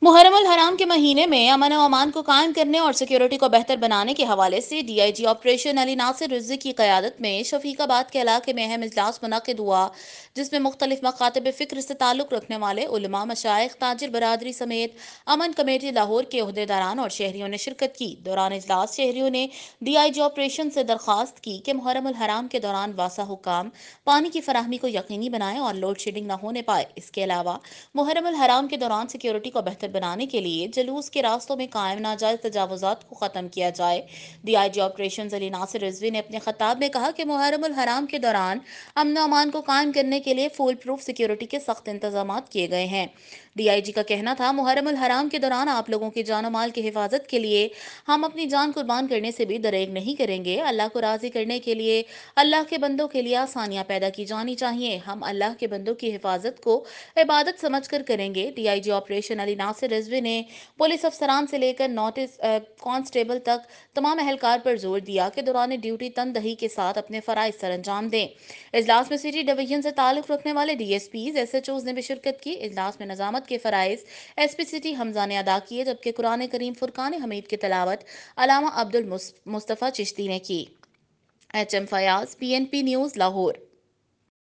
محرم الحرام کے مہینے میں امن و امان کو قائم کرنے اور سیکیورٹی کو بہتر بنانے کے حوالے سے ڈی آئی جی آپریشن علی ناصر رضوی کی قیادت میں شفیق آباد کے علاقے میں اہم اجلاس منعقد ہوا، جس میں مختلف مکاتب فکر سے تعلق رکھنے والے علماء، مشائخ، تاجر برادری سمیت امن کمیٹی لاہور کے عہدیداران اور شہریوں نے شرکت کی۔ دوران اجلاس شہریوں نے ڈی آئی جی آپریشن سے درخواست کی کہ محرم الحرام کے دوران واضح حکام پانی کی فراہمی کو یقینی بنائیں اور لوڈ شیڈنگ نہ ہونے پائے۔ اس کے علاوہ محرم الحرام کے دوران سیکیورٹی کو بہتر بنانے کے لیے جلوس کے راستوں میں قائم ناجائز تجاوزات کو ختم کیا جائے۔ ڈی آئی جی آپریشنز علی ناصر رضوی نے اپنے خطاب میں کہا کہ محرم الحرام کے دوران امن و امان کو قائم کرنے کے لیے فول پروف سیکیورٹی کے سخت انتظامات کیے گئے ہیں۔ ڈی آئی جی کا کہنا تھا، محرم الحرام کے دوران آپ لوگوں کی جان و مال کی حفاظت کے لیے ہم اپنی جان قربان کرنے سے بھی دریغ نہیں کریں گے۔ اللہ کو راضی کرنے کے لیے، اللہ کے بندوں کے لیے آسانیاں پیدا کی جانی چاہیے۔ ہم اللہ کے بندوں کی حفاظت کو عبادت سمجھ کر کریں گے۔ ڈی آئی جی آپریشن علی ناصر رضوی نے پولیس افسران سے لے کر کانسٹیبل تک تمام اہلکار پر زور دیا کہ دوران ڈیوٹی تندہی کے ساتھ اپنے فرائض سر انجام دیں۔ اجلاس میں سٹی ڈویژن سے تعلق رکھنے والے D S Ps, S H Os نے بھی شرکت کی۔ اجلاس میں نظامت کے فرائض ایس پی سٹی حمزہ نے ادا کیے، جبکہ قرآن کریم فرقان حمید کی تلاوت علامہ عبد المصطفیٰ چشتی نے کی۔ ایچ ایم فیاض، پی این پی نیوز، لاہور۔